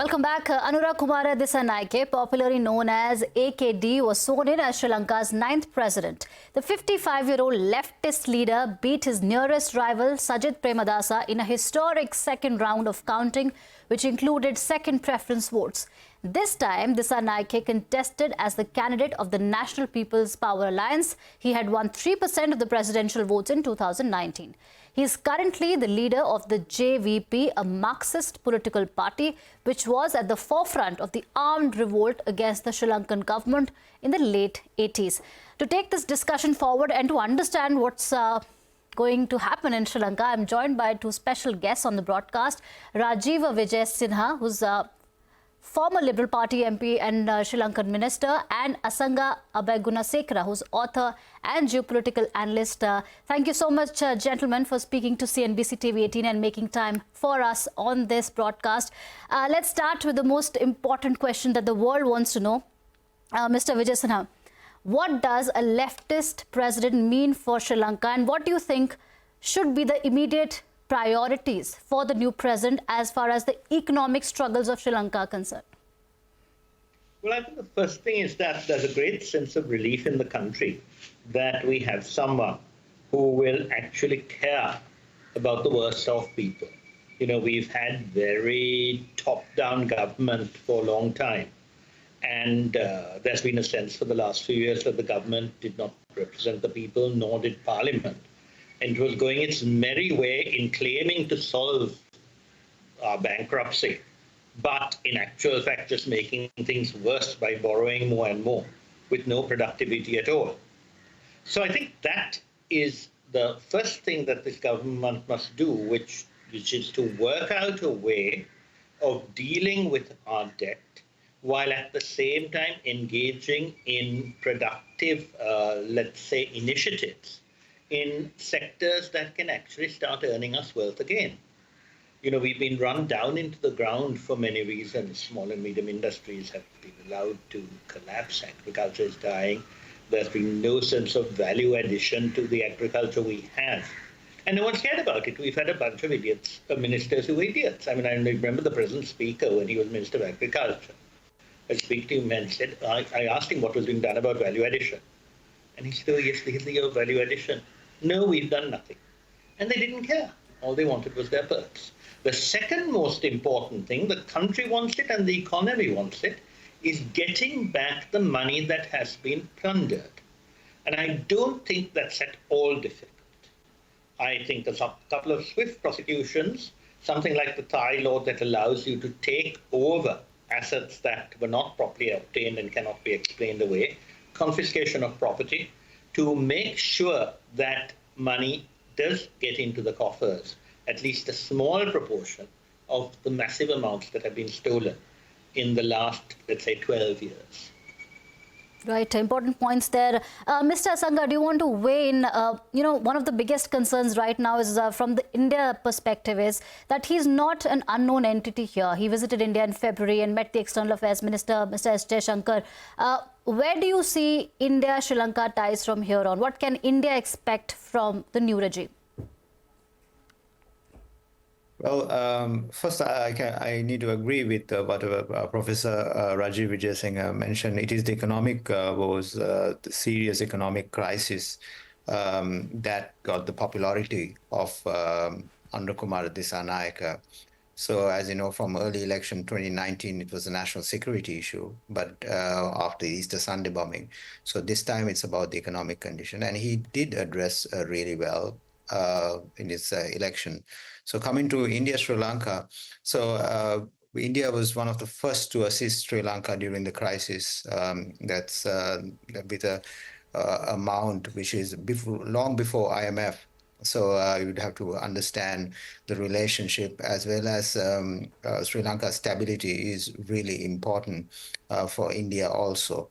Welcome back. Anura Kumara Dissanayake, popularly known as AKD, was sworn in as Sri Lanka's 9th president. The 55-year-old leftist leader beat his nearest rival, Sajith Premadasa, in a historic second round of counting, which included second preference votes. This time, Dissanayake contested as the candidate of the National People's Power Alliance. He had won 3% of the presidential votes in 2019. He is currently the leader of the JVP, a Marxist political party, which was at the forefront of the armed revolt against the Sri Lankan government in the late 80s. To take this discussion forward and to understand what's going to happen in Sri Lanka, I'm joined by two special guests on the broadcast. Rajiva Wijesinha, who's former Liberal Party MP and Sri Lankan Minister, and Asanga Abeyagoonasekera, who's author and geopolitical analyst. Thank you so much, gentlemen, for speaking to CNBC-TV18 and making time for us on this broadcast. Let's start with the most important question that the world wants to know. Mr. Wijesinha, what does a leftist president mean for Sri Lanka, and what do you think should be the immediate priorities for the new president as far as the economic struggles of Sri Lanka are concerned? Well, I think the first thing is that there's a great sense of relief in the country that we have someone who will actually care about the worst of people. You know, we've had very top-down government for a long time, and there's been a sense for the last few years that the government did not represent the people, nor did Parliament. And it was going its merry way in claiming to solve our bankruptcy, but in actual fact just making things worse by borrowing more and more with no productivity at all. So I think that is the first thing that this government must do, which is to work out a way of dealing with our debt while at the same time engaging in productive, let's say, initiatives in sectors that can actually start earning us wealth again. You know, we've been run down into the ground for many reasons. Small and medium industries have been allowed to collapse. Agriculture is dying. There's been no sense of value addition to the agriculture we have. And no one's cared about it. We've had a bunch of idiots, ministers who were idiots. I mean, I remember the present speaker when he was Minister of Agriculture. I speak to him and said, I asked him what was being done about value addition. And he said, oh, yes, here's the year of value addition. No, we've done nothing. And they didn't care. All they wanted was their perks. The second most important thing, the country wants it and the economy wants it, is getting back the money that has been plundered. And I don't think that's at all difficult. I think there's a couple of swift prosecutions, something like the Thai law that allows you to take over assets that were not properly obtained and cannot be explained away, confiscation of property, to make sure that money does get into the coffers, at least a small proportion of the massive amounts that have been stolen in the last, let's say, 12 years. Right, important points there. Mr. Asanga, do you want to weigh in? You know, one of the biggest concerns right now is from the India perspective is that he's not an unknown entity here. He visited India in February and met the External Affairs Minister, Mr. S. Jaishankar. Where do you see India-Sri Lanka ties from here on? What can India expect from the new regime? Well, first, I need to agree with what Professor Rajiva Wijesinghe mentioned. It is the economic woes, the serious economic crisis that got the popularity of Anura Kumara Dissanayake. So, as you know, from early election 2019, it was a national security issue, but after Easter Sunday bombing. So this time it's about the economic condition, and he did address really well in his election. So coming to India, Sri Lanka, so India was one of the first to assist Sri Lanka during the crisis. That's with a amount which is long before IMF. So you would have to understand the relationship, as well as Sri Lanka's stability is really important for India also.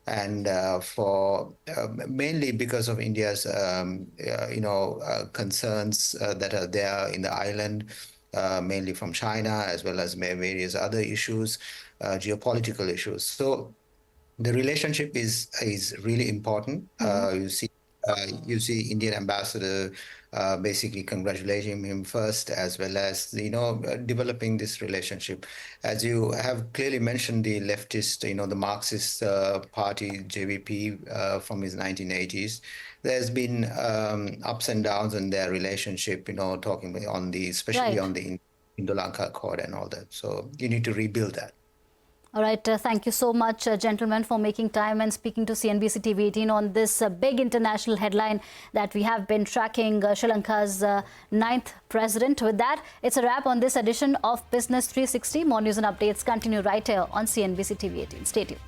And for mainly because of India's, concerns that are there in the island, mainly from China, as well as various other issues, geopolitical issues. So the relationship is really important. You see You see Indian ambassador basically congratulating him first, as well as, developing this relationship. As you have clearly mentioned, the leftist, the Marxist party, JVP, from his 1980s, there's been ups and downs in their relationship, talking on especially Right. on the Indo-Lanka Accord and all that. So you need to rebuild that. All right. Thank you so much, gentlemen, for making time and speaking to CNBC TV18 on this big international headline that we have been tracking, Sri Lanka's 9th president. With that, it's a wrap on this edition of Business 360. More news and updates continue right here on CNBC TV18. Stay tuned.